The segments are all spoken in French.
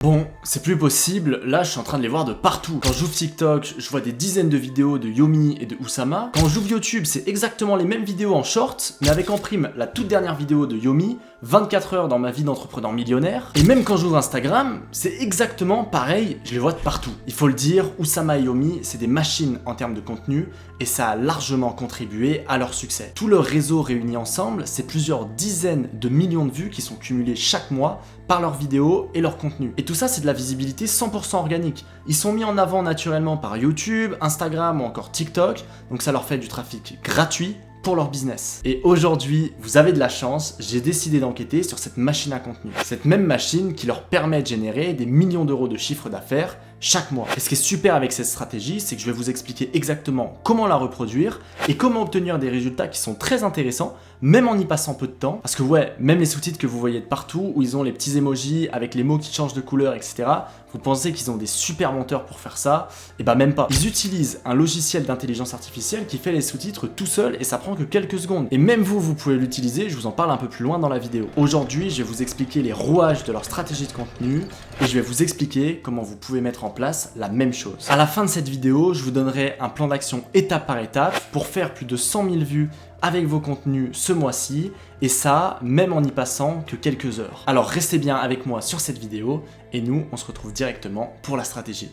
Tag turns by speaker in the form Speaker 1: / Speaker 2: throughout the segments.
Speaker 1: Bon, c'est plus possible, là je suis en train de les voir de partout. Quand j'ouvre TikTok, je vois des dizaines de vidéos de Yomi et de Oussama. Quand j'ouvre YouTube, c'est exactement les mêmes vidéos en short, mais avec en prime la toute dernière vidéo de Yomi, 24 heures dans ma vie d'entrepreneur millionnaire. Et même quand j'ouvre Instagram, c'est exactement pareil, je les vois de partout. Il faut le dire, Oussama et Yomi, c'est des machines en termes de contenu, et ça a largement contribué à leur succès. Tout leur réseau réuni ensemble, c'est plusieurs dizaines de millions de vues qui sont cumulées chaque mois par leurs vidéos et leur contenu. Et tout ça, c'est de la visibilité 100% organique. Ils sont mis en avant naturellement par YouTube, Instagram ou encore TikTok, donc ça leur fait du trafic gratuit pour leur business. Et aujourd'hui, vous avez de la chance, j'ai décidé d'enquêter sur cette machine à contenu. Cette même machine qui leur permet de générer des millions d'euros de chiffre d'affaires chaque mois. Et ce qui est super avec cette stratégie, c'est que je vais vous expliquer exactement comment la reproduire et comment obtenir des résultats qui sont très intéressants, même en y passant peu de temps. Parce que ouais, même les sous-titres que vous voyez de partout, où ils ont les petits emojis avec les mots qui changent de couleur, etc., vous pensez qu'ils ont des super monteurs pour faire ça? Et bah même pas. Ils utilisent un logiciel d'intelligence artificielle qui fait les sous-titres tout seul et ça prend que quelques secondes. Et même vous pouvez l'utiliser, je vous en parle un peu plus loin dans la vidéo. Aujourd'hui, je vais vous expliquer les rouages de leur stratégie de contenu et je vais vous expliquer comment vous pouvez mettre en place la même chose. À la fin de cette vidéo, je vous donnerai un plan d'action étape par étape pour faire plus de 100 000 vues avec vos contenus ce mois-ci, et ça, même en n'y passant que quelques heures. Alors restez bien avec moi sur cette vidéo, et nous, on se retrouve directement pour la stratégie.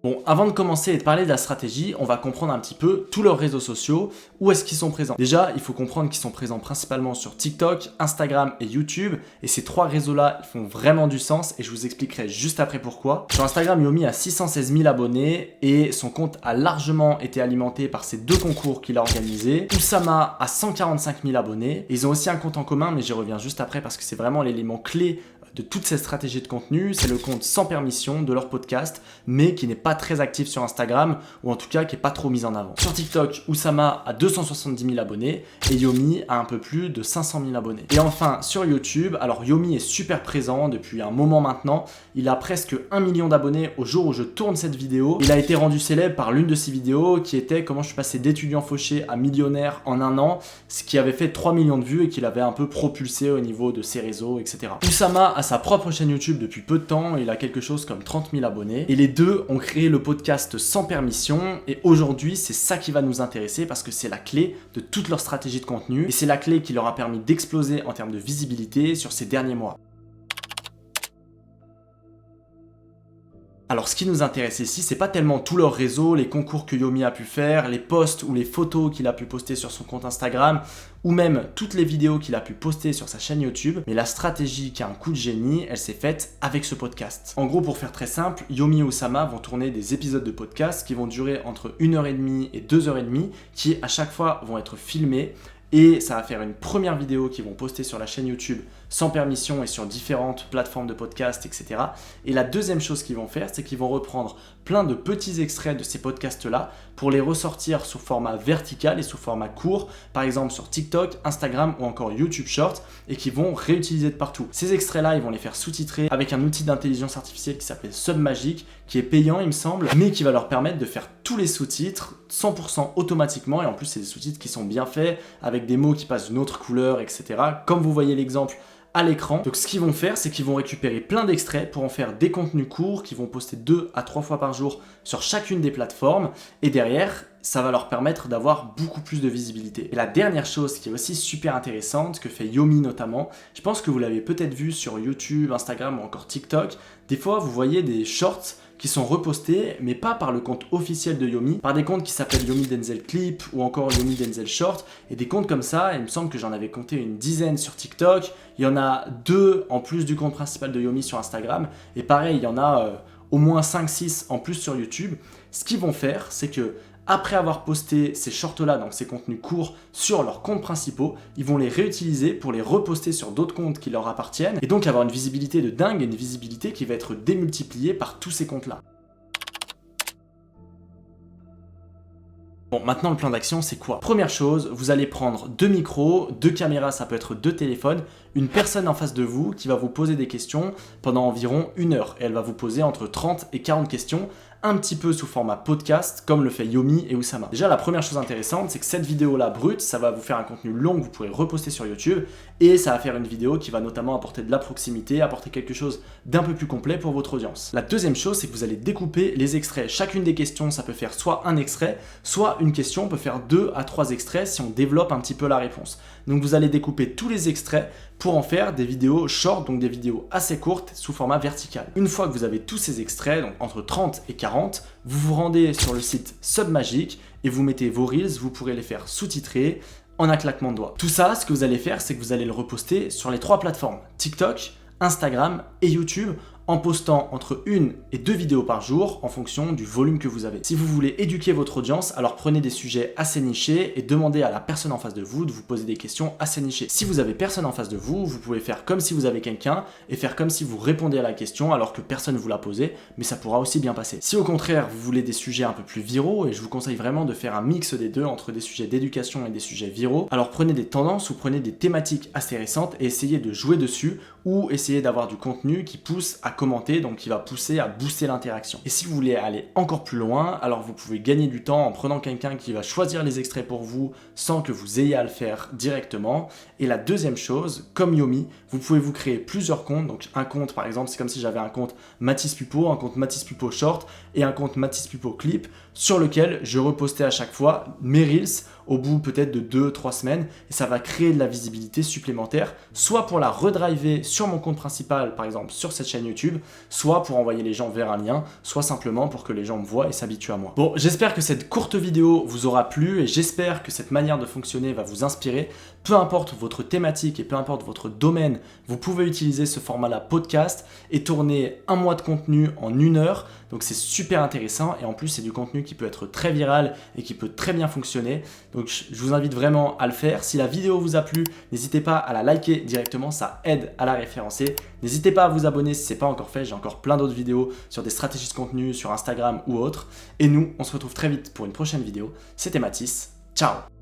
Speaker 1: Bon, avant de commencer et de parler de la stratégie, on va comprendre un petit peu tous leurs réseaux sociaux, où est-ce qu'ils sont présents. Déjà, il faut comprendre qu'ils sont présents principalement sur TikTok, Instagram et YouTube, et ces trois réseaux-là, ils font vraiment du sens, et je vous expliquerai juste après pourquoi. Sur Instagram, Yomi a 616 000 abonnés, et son compte a largement été alimenté par ces deux concours qu'il a organisés. Oussama a 145 000 abonnés, et ils ont aussi un compte en commun, mais j'y reviens juste après parce que c'est vraiment l'élément clé de toute cette stratégie de contenu, c'est le compte sans permission de leur podcast, mais qui n'est pas très actif sur Instagram, ou en tout cas qui n'est pas trop mis en avant. Sur TikTok, Oussama a 270 000 abonnés, et Yomi a un peu plus de 500 000 abonnés. Et enfin, sur YouTube, alors Yomi est super présent depuis un moment maintenant, il a presque 1 million d'abonnés au jour où je tourne cette vidéo. Il a été rendu célèbre par l'une de ses vidéos, qui était comment je suis passé d'étudiant fauché à millionnaire en un an, ce qui avait fait 3 millions de vues et qu'il avait un peu propulsé au niveau de ses réseaux, etc. Oussama a sa propre chaîne YouTube depuis peu de temps, il a quelque chose comme 30 000 abonnés, et les deux ont créé le podcast sans permission, et aujourd'hui c'est ça qui va nous intéresser parce que c'est la clé de toute leur stratégie de contenu, et c'est la clé qui leur a permis d'exploser en termes de visibilité sur ces derniers mois. Alors ce qui nous intéresse ici, c'est pas tellement tout leur réseau, les concours que Yomi a pu faire, les posts ou les photos qu'il a pu poster sur son compte Instagram, ou même toutes les vidéos qu'il a pu poster sur sa chaîne YouTube, mais la stratégie qui a un coup de génie, elle s'est faite avec ce podcast. En gros, pour faire très simple, Yomi et Oussama vont tourner des épisodes de podcast qui vont durer entre 1h30 et 2h30, qui à chaque fois vont être filmés, et ça va faire une première vidéo qu'ils vont poster sur la chaîne YouTube sans permission et sur différentes plateformes de podcast, etc. Et la deuxième chose qu'ils vont faire, c'est qu'ils vont reprendre plein de petits extraits de ces podcasts-là pour les ressortir sous format vertical et sous format court, par exemple sur TikTok, Instagram ou encore YouTube Short, et qui vont réutiliser de partout. Ces extraits-là, ils vont les faire sous-titrer avec un outil d'intelligence artificielle qui s'appelle Submagic, qui est payant, il me semble, mais qui va leur permettre de faire tous les sous-titres 100% automatiquement, et en plus c'est des sous-titres qui sont bien faits, avec des mots qui passent d'une autre couleur, etc. Comme vous voyez l'exemple à l'écran. Donc ce qu'ils vont faire, c'est qu'ils vont récupérer plein d'extraits pour en faire des contenus courts qu'ils vont poster 2 à 3 fois par jour sur chacune des plateformes, et derrière, ça va leur permettre d'avoir beaucoup plus de visibilité. Et la dernière chose qui est aussi super intéressante, que fait Yomi notamment, je pense que vous l'avez peut-être vu sur YouTube, Instagram ou encore TikTok, des fois vous voyez des shorts qui sont repostés, mais pas par le compte officiel de Yomi, par des comptes qui s'appellent Yomi Denzel Clip ou encore Yomi Denzel Short, et des comptes comme ça, il me semble que j'en avais compté une dizaine sur TikTok, il y en a 2 en plus du compte principal de Yomi sur Instagram, et pareil, il y en a au moins 5-6 en plus sur YouTube. Ce qu'ils vont faire, c'est que après avoir posté ces shorts-là, donc ces contenus courts, sur leurs comptes principaux, ils vont les réutiliser pour les reposter sur d'autres comptes qui leur appartiennent, et donc avoir une visibilité de dingue, et une visibilité qui va être démultipliée par tous ces comptes-là. Bon, maintenant le plan d'action, c'est quoi? Première chose, vous allez prendre 2 micros, 2 caméras, ça peut être 2 téléphones, une personne en face de vous qui va vous poser des questions pendant environ 1 heure. Et elle va vous poser entre 30 et 40 questions un petit peu sous format podcast comme le fait Yomi et Oussama. Déjà, la première chose intéressante, c'est que cette vidéo-là brute, ça va vous faire un contenu long que vous pourrez reposter sur YouTube et ça va faire une vidéo qui va notamment apporter de la proximité, apporter quelque chose d'un peu plus complet pour votre audience. La deuxième chose, c'est que vous allez découper les extraits. Chacune des questions, ça peut faire soit un extrait, soit une question peut faire 2 à 3 extraits si on développe un petit peu la réponse. Donc vous allez découper tous les extraits pour en faire des vidéos short, donc des vidéos assez courtes sous format vertical. Une fois que vous avez tous ces extraits, donc entre 30 et 40, vous vous rendez sur le site Submagic et vous mettez vos Reels, vous pourrez les faire sous-titrer en un claquement de doigts. Tout ça, ce que vous allez faire, c'est que vous allez le reposter sur les 3 plateformes, TikTok, Instagram et YouTube, en postant entre 1 et 2 vidéos par jour en fonction du volume que vous avez. Si vous voulez éduquer votre audience, alors prenez des sujets assez nichés et demandez à la personne en face de vous de vous poser des questions assez nichées. Si vous avez personne en face de vous, vous pouvez faire comme si vous avez quelqu'un et faire comme si vous répondez à la question alors que personne ne vous l'a posée, mais ça pourra aussi bien passer. Si au contraire vous voulez des sujets un peu plus viraux, et je vous conseille vraiment de faire un mix des deux entre des sujets d'éducation et des sujets viraux, alors prenez des tendances ou prenez des thématiques assez récentes et essayez de jouer dessus ou essayez d'avoir du contenu qui pousse à commenter, donc qui va pousser à booster l'interaction. Et si vous voulez aller encore plus loin, alors vous pouvez gagner du temps en prenant quelqu'un qui va choisir les extraits pour vous sans que vous ayez à le faire directement. Et la deuxième chose, comme Yomi, vous pouvez vous créer plusieurs comptes. Donc un compte par exemple, c'est comme si j'avais un compte Mathis Pupo, un compte Mathis Pupo Short et un compte Mathis Pupo Clip sur lequel je repostais à chaque fois mes Reels au bout peut-être de 2-3 semaines et ça va créer de la visibilité supplémentaire, soit pour la redriver sur mon compte principal, par exemple sur cette chaîne YouTube, soit pour envoyer les gens vers un lien, soit simplement pour que les gens me voient et s'habituent à moi. Bon, j'espère que cette courte vidéo vous aura plu et j'espère que cette manière de fonctionner va vous inspirer. Peu importe votre thématique et peu importe votre domaine, vous pouvez utiliser ce format-là podcast et tourner un mois de contenu en 1 heure. Donc c'est super intéressant et en plus c'est du contenu qui peut être très viral et qui peut très bien fonctionner. Donc je vous invite vraiment à le faire. Si la vidéo vous a plu, n'hésitez pas à la liker directement, ça aide à la référencer. N'hésitez pas à vous abonner si ce n'est pas encore fait, j'ai encore plein d'autres vidéos sur des stratégies de contenu, sur Instagram ou autres. Et nous, on se retrouve très vite pour une prochaine vidéo. C'était Mathis, ciao!